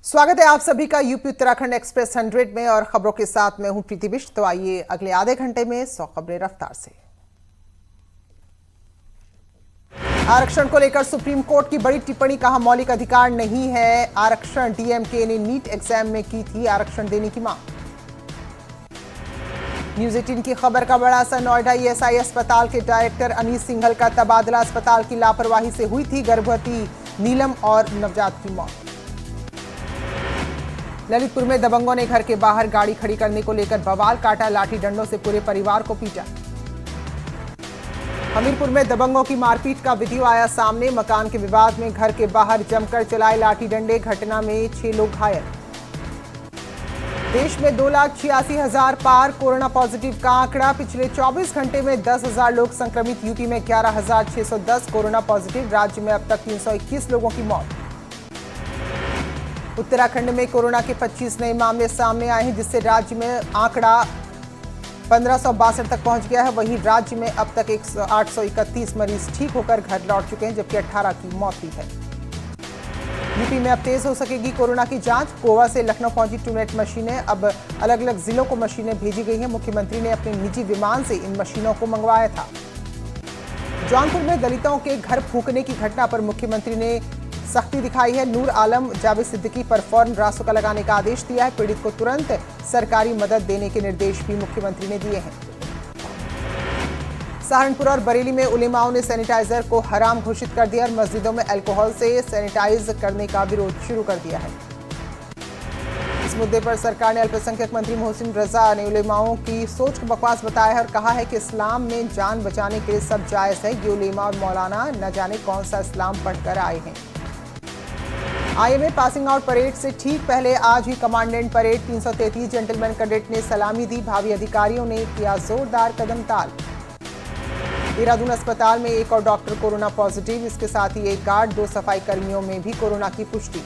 स्वागत है आप सभी का यूपी उत्तराखंड एक्सप्रेस 100 में और खबरों के साथ मैं हूं प्रीति बिष्ट। तो आइए अगले आधे घंटे में 100 खबरें रफ्तार से। आरक्षण को लेकर सुप्रीम कोर्ट की बड़ी टिप्पणी, कहा मौलिक अधिकार नहीं है आरक्षण। डीएमके ने नीट एग्जाम में की थी आरक्षण देने की मांग। न्यूज 18 की खबर का बड़ा असर, नोएडा ईएसआई अस्पताल के डायरेक्टर अनीस सिंघल का तबादला, अस्पताल की लापरवाही से हुई थी गर्भवती नीलम और नवजात की मौत। ललितपुर में दबंगों ने घर के बाहर गाड़ी खड़ी करने को लेकर बवाल काटा, लाठी डंडों से पूरे परिवार को पीटा। हमीरपुर में दबंगों की मारपीट का वीडियो आया सामने, मकान के विवाद में घर के बाहर जमकर चलाए लाठी डंडे, घटना में 6 लोग घायल। देश में 2,86,000 पार कोरोना पॉजिटिव का आंकड़ा, पिछले 24 घंटे में 10,000 लोग संक्रमित, यूपी में 11,610 कोरोना पॉजिटिव, राज्य में अब तक 321 लोगों की मौत। उत्तराखंड में कोरोना के 25 नए मामले सामने आए हैं, जिससे राज्य में आंकड़ा 1562 तक पहुंच गया है। वहीं राज्य में अब तक 831 मरीज ठीक होकर घर लौट चुके हैं, जबकि 18 की मौत हुई है। यूपी में अब तेज हो सकेगी कोरोना की जांच, गोवा से लखनऊ पहुंची ट्रूनेट मशीनें, अब अलग अलग जिलों को मशीनें भेजी गई हैं। मुख्यमंत्री ने अपने निजी विमान से इन मशीनों को मंगवाया था। जौनपुर में दलितों के घर फूंकने की घटना पर मुख्यमंत्री ने सख्ती दिखाई है। नूर आलम, जावेद सिद्दीकी पर फौरन रासुका लगाने का आदेश दिया है। पीड़ित को तुरंत सरकारी मदद देने के निर्देश भी मुख्यमंत्री ने दिए हैं। सहारनपुर और बरेली में उलेमाओं ने सैनिटाइजर को हराम घोषित कर दिया और मस्जिदों में अल्कोहल से सैनिटाइज करने का विरोध शुरू कर दिया है। इस मुद्दे पर सरकार ने अल्पसंख्यक मंत्री मोहसिन रजा ने उलेमाओं की सोच को बकवास बताया है और कहा है कि इस्लाम में जान बचाने के लिए सब जायज है। ये उलेमा और मौलाना न जाने कौन सा इस्लाम पढ़कर आए हैं। आईएमए पासिंग आउट परेड से ठीक पहले आज ही कमांडेंट परेड, 333 जेंटलमैन कैडेट ने सलामी दी, भावी अधिकारियों ने किया जोरदार कदम ताल। देहरादून अस्पताल में एक और डॉक्टर कोरोना पॉजिटिव, इसके साथ ही एक गार्ड, 2 सफाई कर्मियों में भी कोरोना की पुष्टि।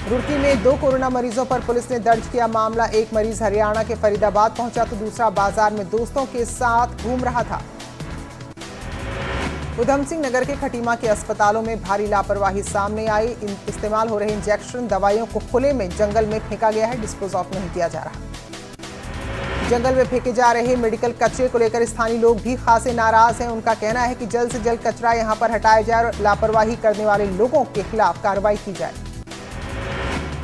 रुड़की में 2 कोरोना मरीजों पर पुलिस ने दर्ज किया मामला, एक मरीज हरियाणा के फरीदाबाद पहुंचा तो दूसरा बाजार में दोस्तों के साथ घूम रहा था। उधम सिंह नगर के खटीमा के अस्पतालों में भारी लापरवाही सामने आई, इस्तेमाल हो रहे इंजेक्शन दवाइयों को खुले में जंगल में फेंका गया है, डिस्पोज ऑफ नहीं किया जा रहा। जंगल में फेंके जा रहे मेडिकल कचरे को लेकर स्थानीय लोग भी खासे नाराज हैं। उनका कहना है कि जल्द से जल्द कचरा यहां पर हटाया जाए और लापरवाही करने वाले लोगों के खिलाफ कार्रवाई की जाए।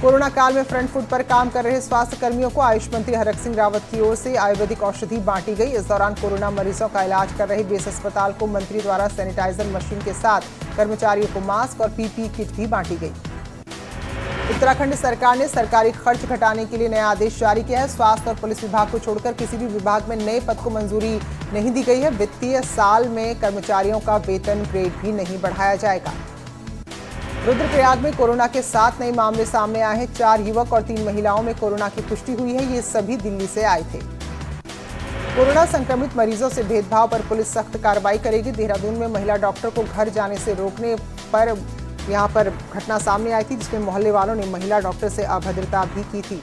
कोरोना काल में फ्रंट फुट पर काम कर रहे स्वास्थ्य कर्मियों को आयुष मंत्री हरक सिंह रावत की ओर से आयुर्वेदिक औषधि बांटी गई। इस दौरान कोरोना मरीजों का इलाज कर रहे बेस अस्पताल को मंत्री द्वारा सैनिटाइजर मशीन के साथ कर्मचारियों को मास्क और पीपीई किट भी बांटी गई। उत्तराखंड सरकार ने सरकारी खर्च घटाने के लिए नया आदेश जारी किया है। स्वास्थ्य और पुलिस विभाग को छोड़कर किसी भी विभाग में नए पद को मंजूरी नहीं दी गई है। वित्तीय साल में कर्मचारियों का वेतन ग्रेड भी नहीं बढ़ाया जाएगा। रुद्रप्रयाग में कोरोना के 7 नए मामले सामने आए हैं। 4 युवक और 3 महिलाओं में कोरोना की पुष्टि हुई है। ये सभी दिल्ली से आए थे। कोरोना संक्रमित मरीजों से भेदभाव पर पुलिस सख्त कार्रवाई करेगी। देहरादून में महिला डॉक्टर को घर जाने से रोकने पर यहां पर घटना सामने आई थी, जिसमें मोहल्ले वालों ने महिला डॉक्टर से अभद्रता भी की थी।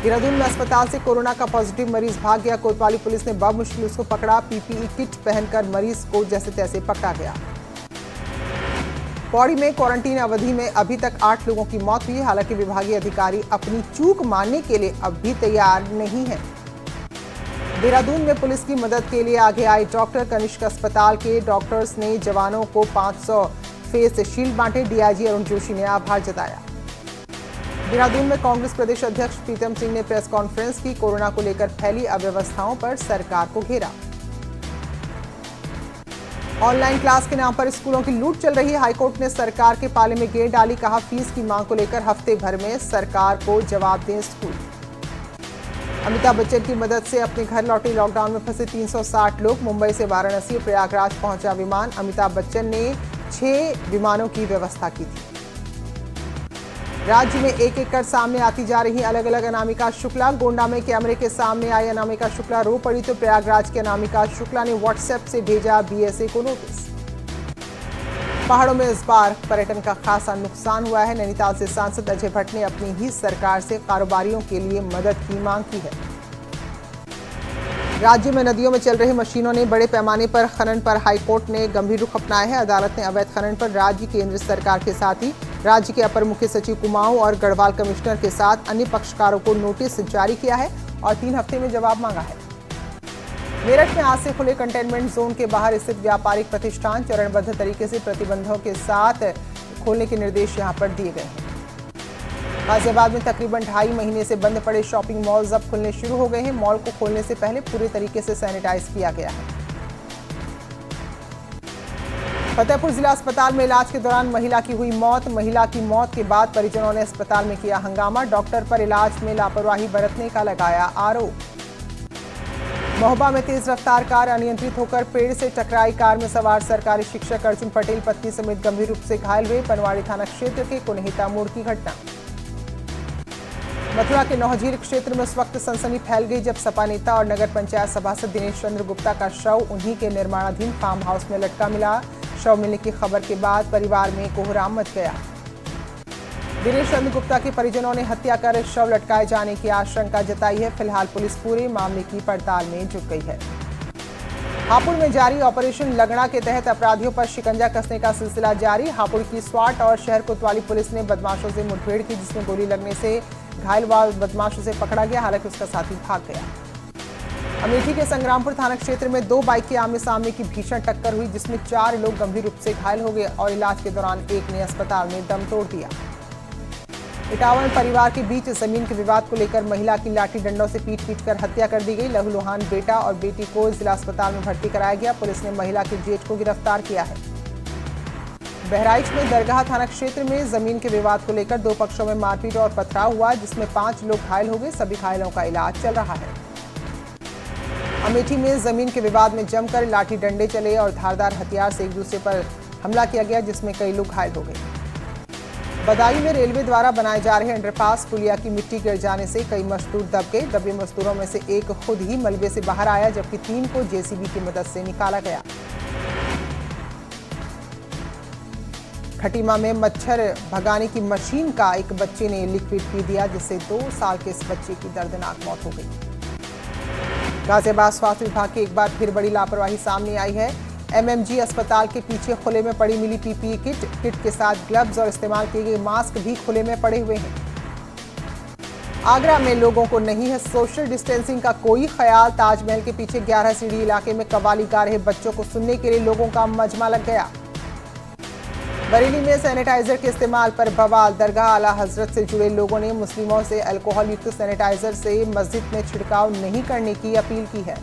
देहरादून में अस्पताल से कोरोना का पॉजिटिव मरीज भाग गया। कोतवाली पुलिस ने बमुश्किल उसको पकड़ा। पीपीई किट पहनकर मरीज को जैसे तैसे पकड़ा गया। पौड़ी में क्वारंटीन अवधि में अभी तक 8 लोगों की मौत हुई है। हालांकि विभागीय अधिकारी अपनी चूक मानने के लिए अब भी तैयार नहीं है। देहरादून में पुलिस की मदद के लिए आगे आए डॉक्टर, कनिष्क अस्पताल के डॉक्टर्स ने जवानों को 500 फेस शील्ड बांटे। डीआईजी अरुण जोशी ने आभार जताया। देहरादून में कांग्रेस प्रदेश अध्यक्ष प्रीतम सिंह ने प्रेस कॉन्फ्रेंस की, कोरोना को लेकर फैली अव्यवस्थाओं पर सरकार को घेरा। ऑनलाइन क्लास के नाम पर स्कूलों की लूट चल रही है। हाईकोर्ट ने सरकार के पाले में गेंद डाली, कहा फीस की मांग को लेकर हफ्ते भर में सरकार को जवाब दें स्कूल। अमिताभ बच्चन की मदद से अपने घर लौटे लॉकडाउन में फंसे 360 लोग। मुंबई से वाराणसी प्रयागराज पहुंचा विमान। अमिताभ बच्चन ने 6 विमानों की व्यवस्था की थी। राज्य में एक एक कर सामने आती जा रही अलग अलग अनामिका शुक्ला। गोंडा में कैमरे के सामने आई अनामिका शुक्ला रो पड़ी तो प्रयागराज के अनामिका शुक्ला ने व्हाट्सएप से भेजा बीएसए को नोटिस। पहाड़ों में इस बार पर्यटन का खासा नुकसान हुआ है। नैनीताल से सांसद अजय भट्ट ने अपनी ही सरकार से कारोबारियों के लिए मदद की मांग की है। राज्य में नदियों में चल रही मशीनों ने बड़े पैमाने पर खनन पर हाईकोर्ट ने गंभीर रुख अपनाया है। अदालत ने अवैध खनन पर राज्य केंद्र सरकार के साथ ही राज्य के अपर मुख्य सचिव कुमाऊं और गढ़वाल कमिश्नर के साथ अन्य पक्षकारों को नोटिस जारी किया है और 3 हफ्ते में जवाब मांगा है। मेरठ में आज से खुले कंटेनमेंट जोन के बाहर स्थित व्यापारिक प्रतिष्ठान चरणबद्ध तरीके से प्रतिबंधों के साथ खोलने के निर्देश यहां पर दिए गए हैं। गाजियाबाद में तकरीबन 2.5 महीने से बंद पड़े शॉपिंग मॉल्स अब खुलने शुरू हो गए हैं। मॉल को खोलने से पहले पूरे तरीके से सैनिटाइज किया गया है। फतेहपुर जिला अस्पताल में इलाज के दौरान महिला की हुई मौत। महिला की मौत के बाद परिजनों ने अस्पताल में किया हंगामा। डॉक्टर पर इलाज में लापरवाही बरतने का लगाया आरोप। महोबा में तेज रफ्तार कार अनियंत्रित होकर पेड़ से टकराई। कार में सवार सरकारी शिक्षक अर्जुन पटेल पत्नी समेत गंभीर रूप से घायल हुए। बनवाड़ी थाना क्षेत्र के कुनहिता मोड़ की घटना। मथुरा के नौहझीर क्षेत्र में उस वक्त सनसनी फैल गई जब सपा नेता और नगर पंचायत सभासद दिनेश चंद्र गुप्ता का शव उन्हीं के निर्माणाधीन फार्म हाउस में लटका मिला। शव मिलने की खबर के बाद परिवार में कोहराम मच गया। दिनेश चंद्र गुप्ता के परिजनों ने हत्या कर शव लटकाए जाने की आशंका जताई है। फिलहाल पुलिस पूरे मामले की पड़ताल में जुट गई है। हापुड़ में जारी ऑपरेशन लगड़ा के तहत अपराधियों पर शिकंजा कसने का सिलसिला जारी। हापुड़ की स्वाट और शहर कोतवाली पुलिस ने बदमाशों से मुठभेड़ की, जिसमें गोली लगने से घायल बदमाशों से पकड़ा गया, हालांकि उसका साथी भाग गया। अमेठी के संग्रामपुर थाना क्षेत्र में 2 बाइक के आमने सामने की भीषण टक्कर हुई, जिसमें 4 लोग गंभीर रूप से घायल हो गए और इलाज के दौरान एक ने अस्पताल में दम तोड़ दिया। इटावा में परिवार के बीच जमीन के विवाद को लेकर महिला की लाठी डंडों से पीट कर हत्या कर दी गई। लहूलुहान बेटा और बेटी को जिला अस्पताल में भर्ती कराया गया। पुलिस ने महिला के जेठ को गिरफ्तार किया है। बहराइच में दरगाह थाना क्षेत्र में जमीन के विवाद को लेकर 2 पक्षों में मारपीट और पथराव हुआ, जिसमें 5 लोग घायल हो गए। सभी घायलों का इलाज चल रहा है। अमेठी में जमीन के विवाद में जमकर लाठी डंडे चले और धारदार हथियार से एक दूसरे पर हमला किया गया, जिसमें कई लोग घायल हो गए। बदायूं में रेलवे द्वारा बनाए जा रहे अंडरपास पुलिया की मिट्टी गिर जाने से कई मजदूर दब गए। दबे मजदूरों में से एक खुद ही मलबे से बाहर आया, जबकि 3 को जेसीबी की मदद से निकाला गया। खटीमा में मच्छर भगाने की मशीन का एक बच्चे ने लिक्विड पी दिया, जिससे 2 साल के इस बच्चे की दर्दनाक मौत हो गई। गाजियाबाद स्वास्थ्य विभाग की एक बार फिर बड़ी लापरवाही सामने आई है। एमएमजी अस्पताल के पीछे खुले में पड़ी मिली पीपीई किट के साथ ग्लव्स और इस्तेमाल किए गए मास्क भी खुले में पड़े हुए हैं। आगरा में लोगों को नहीं है सोशल डिस्टेंसिंग का कोई ख्याल। ताजमहल के पीछे 11 सीढ़ी इलाके में कव्वाली गा रहे बच्चों को सुनने के लिए लोगों का मजमा लग गया। बरेली में सैनिटाइजर के इस्तेमाल पर बवाल। दरगाह आला हजरत से जुड़े लोगों ने मुस्लिमों से अल्कोहल युक्त सैनिटाइजर से मस्जिद में छिड़काव नहीं करने की अपील की है।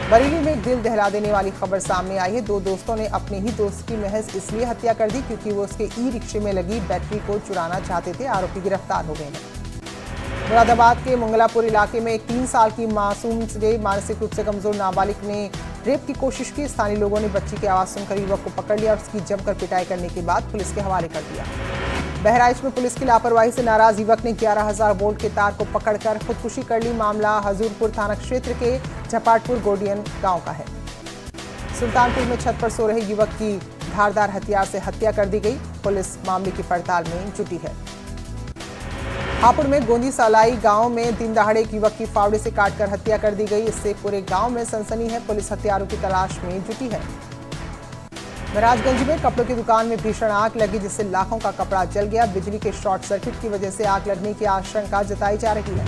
बरेली में एक दिल दहला देने वाली खबर सामने आई है। 2 दोस्तों ने अपने ही दोस्त की महज इसलिए हत्या कर दी क्योंकि वो उसके ई-रिक्शे में लगी बैटरी को चुराना चाहते थे। आरोपी गिरफ्तार हो गए हैं। मुरादाबाद के मंगलापुर इलाके में एक 3 साल की मासूम से मानसिक रूप से कमजोर नाबालिग ने रेप की कोशिश की। स्थानीय लोगों ने बच्ची की आवाज सुनकर युवक को पकड़ लिया और उसकी जमकर पिटाई करने के बाद पुलिस के हवाले कर दिया। बहराइच में पुलिस की लापरवाही से नाराज युवक ने 11,000 वोल्ट के तार को पकड़कर खुदकुशी कर ली। मामला हजूरपुर थाना क्षेत्र के झपाटपुर गोडियन गांव का है। सुल्तानपुर में छत पर सो रहे युवक की धारदार हथियार से हत्या कर दी गई। पुलिस मामले की पड़ताल में जुटी है। हापुड़ में गोंदी सालाई गांव में दिन दहाड़े एक युवक की फावड़े से काटकर हत्या कर दी गई। इससे पूरे गांव में सनसनी है। पुलिस हत्यारों की तलाश में जुटी है। महाराजगंज में कपड़ों की दुकान में भीषण आग लगी, जिससे लाखों का कपड़ा जल गया। बिजली के शॉर्ट सर्किट की वजह से आग लगने की आशंका जताई जा रही है।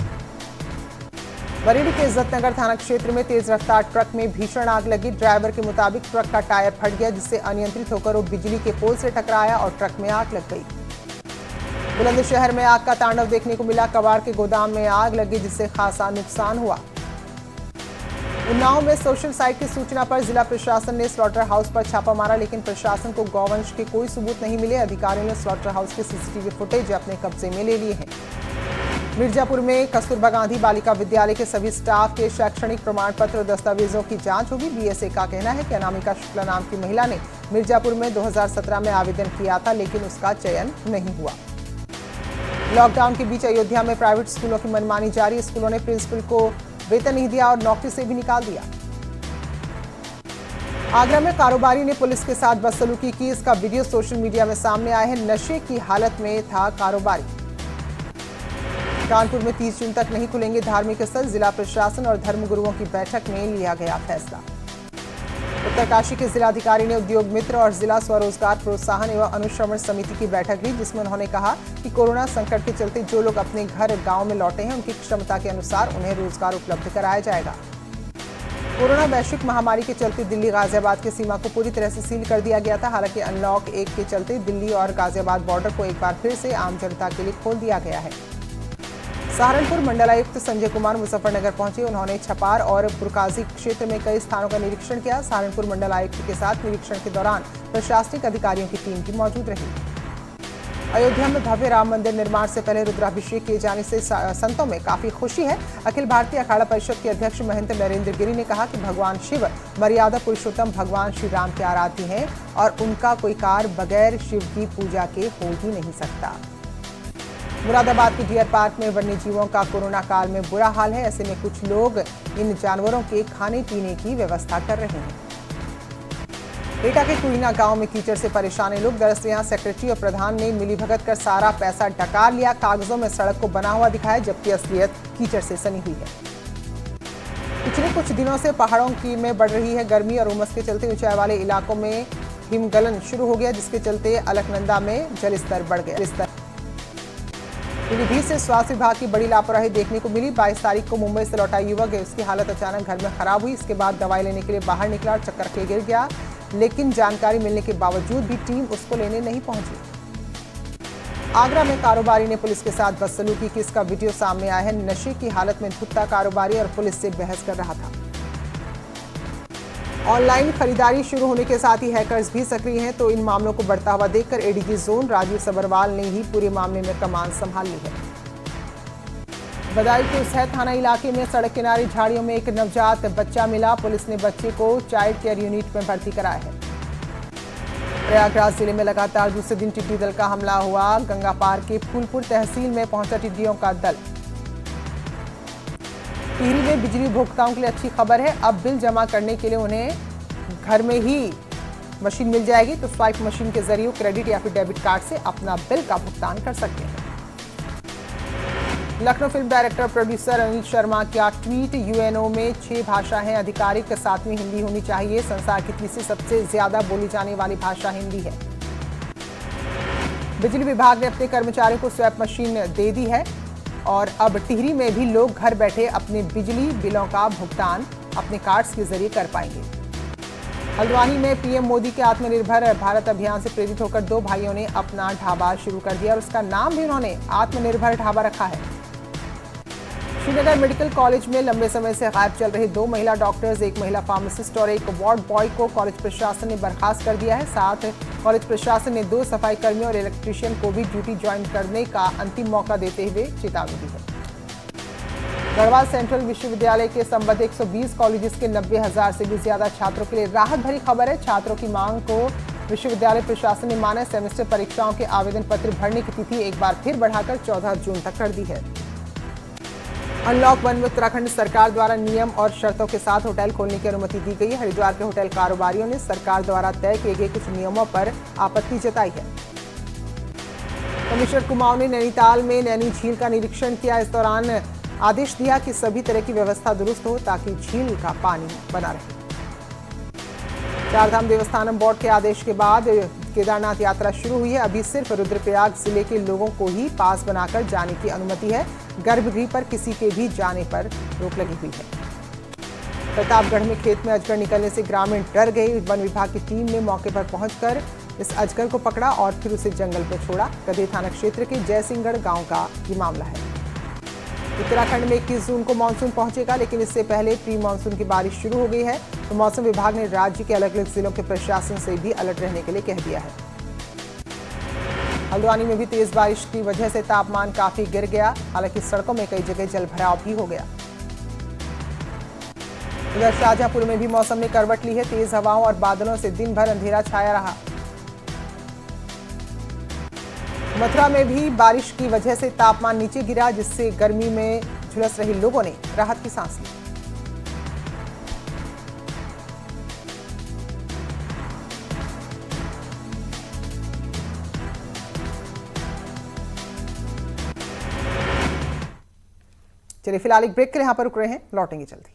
बरेली के इज्जतनगर थाना क्षेत्र में तेज रफ्तार ट्रक में भीषण आग लगी। ड्राइवर के मुताबिक ट्रक का टायर फट गया, जिससे अनियंत्रित होकर वो बिजली के पोल से टकराया और ट्रक में आग लग गई। बुलंदशहर में आग का तांडव देखने को मिला। कबाड़ के गोदाम में आग लगी, जिससे खासा नुकसान हुआ। उन्नाव में सोशल साइट की सूचना पर जिला प्रशासन ने स्लॉटर हाउस पर छापा मारा, लेकिन प्रशासन को गौवंश के कोई सबूत नहीं मिले। अधिकारियों ने स्लॉटर हाउस के सीसीटीवी फुटेज अपने कब्जे में ले लिए हैं। मिर्जापुर में कस्तूरबा गांधी बालिका विद्यालय के सभी स्टाफ के शैक्षणिक प्रमाण पत्र और दस्तावेजों की जांच होगी। बीएसए का कहना है कि अनामिका शुक्ला नाम की महिला ने मिर्जापुर में 2017 में आवेदन किया था, लेकिन उसका चयन नहीं हुआ। लॉकडाउन के बीच अयोध्या में प्राइवेट स्कूलों की मनमानी जारी। स्कूलों ने प्रिंसिपल को वेतन नहीं दिया और नौकरी से भी निकाल दिया। आगरा में कारोबारी ने पुलिस के साथ बदसलूकी की। इसका वीडियो सोशल मीडिया में सामने आया है। नशे की हालत में था कारोबारी। कानपुर में 30 जून तक नहीं खुलेंगे धार्मिक स्थल, जिला प्रशासन और धर्मगुरुओं की बैठक में लिया गया फैसला। उत्तरकाशी के जिलाधिकारी ने उद्योग मित्र और जिला स्वरोजगार प्रोत्साहन एवं अनुश्रवण समिति की बैठक ली, जिसमें उन्होंने कहा कि कोरोना संकट के चलते जो लोग अपने घर गांव में लौटे हैं, उनकी क्षमता के अनुसार उन्हें रोजगार उपलब्ध कराया जाएगा। कोरोना वैश्विक महामारी के चलते दिल्ली गाजियाबाद की सीमा को पूरी तरह से सील कर दिया गया था। हालांकि अनलॉक 1 के चलते दिल्ली और गाजियाबाद बॉर्डर को एक बार फिर से आम जनता के लिए खोल दिया गया है। सहारनपुर मंडलायुक्त संजय कुमार मुजफ्फरनगर पहुंचे। उन्होंने छपार और पुरकाजी क्षेत्र में कई स्थानों का निरीक्षण किया। सहारनपुर मंडलायुक्त के साथ निरीक्षण के दौरान प्रशासनिक अधिकारियों की टीम भी मौजूद रही। अयोध्या में भव्य राम मंदिर निर्माण से पहले रुद्राभिषेक किए जाने से संतों में काफी खुशी है। अखिल भारतीय अखाड़ा परिषद के अध्यक्ष महंत नरेंद्र गिरी ने कहा कि भगवान शिव मर्यादा पुरुषोत्तम भगवान श्री राम के आराध्य हैं और उनका कोई कार्य बगैर शिव की पूजा के हो ही नहीं सकता। मुरादाबाद के डियर पार्क में वन्य जीवों का कोरोना काल में बुरा हाल है। ऐसे में कुछ लोग इन जानवरों के खाने पीने की व्यवस्था कर रहे हैं। एटा के कुड़ीना गांव में कीचड़ से परेशान लोग, दरअसल यहां सेक्रेटरी और प्रधान ने मिलीभगत कर सारा पैसा डकार लिया। कागजों में सड़क को बना हुआ दिखाया, जबकि असलियत कीचड़ से सनी हुई है। पिछले कुछ दिनों से पहाड़ों की में बढ़ रही है गर्मी और उमस के चलते ऊंचाई वाले इलाकों में हिमगलन शुरू हो गया, जिसके चलते अलकनंदा में जलस्तर बढ़ गया। पीलीभीत से स्वास्थ्य विभाग की बड़ी लापरवाही देखने को मिली। 22 तारीख को मुंबई से लौटा युवक, उसकी हालत अचानक घर में खराब हुई। इसके बाद दवाई लेने के लिए बाहर निकला और चक्कर के गिर गया, लेकिन जानकारी मिलने के बावजूद भी टीम उसको लेने नहीं पहुंची। आगरा में कारोबारी ने पुलिस के साथ बदसलूकी की, इसका वीडियो सामने आया है। नशे की हालत में धुत्ता कारोबारी और पुलिस से बहस कर रहा था। ऑनलाइन खरीदारी शुरू होने के साथ ही हैकर्स भी सक्रिय हैं, तो इन मामलों को बढ़ता हुआ देखकर एडीजी जोन राजीव सबरवाल ने ही पूरे मामले में कमान संभाल ली है। बदायूं के उसैद थाना इलाके में सड़क किनारे झाड़ियों में एक नवजात बच्चा मिला। पुलिस ने बच्चे को चाइल्ड केयर यूनिट में भर्ती कराया है। प्रयागराज जिले में लगातार दूसरे दिन टिड्डी दल का हमला हुआ। गंगापार के फूलपुर तहसील में पहुंचा टिड्डियों का दल। टिहरी में बिजली उपभोक्ताओं के लिए अच्छी खबर है। अब बिल जमा करने के लिए उन्हें घर में ही मशीन मिल जाएगी, तो स्वाइप मशीन के जरिए क्रेडिट या फिर डेबिट कार्ड से अपना बिल का भुगतान कर सकते हैं। Lucknow film director producer Anil Sharma का ट्वीट, यूएनओ में 6 भाषा हैं आधिकारिक, 7वीं हिंदी होनी चाहिए। संसार की तीसरी सबसे ज्यादा बोली जाने वाली भाषा हिंदी है। बिजली विभाग ने अपने कर्मचारियों को स्वैप मशीन दे दी है और अब टिहरी में भी लोग घर बैठे अपने बिजली बिलों का भुगतान अपने कार्ड्स के जरिए कर पाएंगे। हल्द्वानी में पीएम मोदी के आत्मनिर्भर भारत अभियान से प्रेरित होकर 2 भाइयों ने अपना ढाबा शुरू कर दिया और उसका नाम भी उन्होंने आत्मनिर्भर ढाबा रखा है। श्रीनगर मेडिकल कॉलेज में लंबे समय से गायब चल रहे 2 महिला डॉक्टर्स, 1 महिला फार्मासिस्ट और 1 वार्ड बॉय को कॉलेज प्रशासन ने बर्खास्त कर दिया है। साथ कॉलेज प्रशासन ने 2 सफाई कर्मियों और इलेक्ट्रीशियन को भी ड्यूटी ज्वाइन करने का अंतिम मौका देते हुए चेतावनी दी है। गढ़वाल सेंट्रल विश्वविद्यालय के संबद्ध 120 कॉलेजेस के 90,000 से भी ज्यादा छात्रों के लिए राहत भरी खबर है। छात्रों की मांग को विश्वविद्यालय प्रशासन ने माना। सेमेस्टर परीक्षाओं के आवेदन पत्र भरने की तिथि एक बार फिर बढ़ाकर 14 जून तक कर दी है। अनलॉक 1 में उत्तराखंड सरकार द्वारा नियम और शर्तों के साथ होटल खोलने की अनुमति दी गई है। हरिद्वार के होटल कारोबारियों ने सरकार द्वारा तय किए गए कुछ नियमों पर आपत्ति जताई है। कमिश्नर कुमाऊं ने नैनीताल में नैनी झील का निरीक्षण किया। इस दौरान आदेश दिया कि सभी तरह की व्यवस्था दुरुस्त हो ताकि झील का पानी बना रहे। चारधाम देवस्थानम बोर्ड के आदेश के बाद केदारनाथ यात्रा शुरू हुई है। अभी सिर्फ रुद्रप्रयाग जिले के लोगों को ही पास बनाकर जाने की अनुमति है। गर्भगृह पर किसी के भी जाने पर रोक लगी हुई है। प्रतापगढ़ में खेत में अजगर निकलने से ग्रामीण डर गए। वन विभाग की टीम ने मौके पर पहुंचकर इस अजगर को पकड़ा और फिर उसे जंगल में छोड़ा। गधे थाना क्षेत्र के जयसिंहगढ़ गांव का ये मामला है। उत्तराखंड में 21 जून को मानसून पहुंचेगा, लेकिन इससे पहले प्री मानसून की बारिश शुरू हो गई है, तो मौसम विभाग ने राज्य के अलग अलग जिलों के प्रशासन से भी अलर्ट रहने के लिए कह दिया है। हल्द्वानी में भी तेज बारिश की वजह से तापमान काफी गिर गया। हालांकि सड़कों में कई जगह जलभराव भी हो गया। उधर शाहजहांपुर में भी मौसम ने करवट ली है। तेज हवाओं और बादलों से दिन भर अंधेरा छाया रहा। मथुरा में भी बारिश की वजह से तापमान नीचे गिरा, जिससे गर्मी में झुलस रहे लोगों ने राहत की सांस ली। चलिए फिलहाल एक ब्रेक के लिए यहाँ पर रुक रहे हैं, लौटेंगे जल्दी।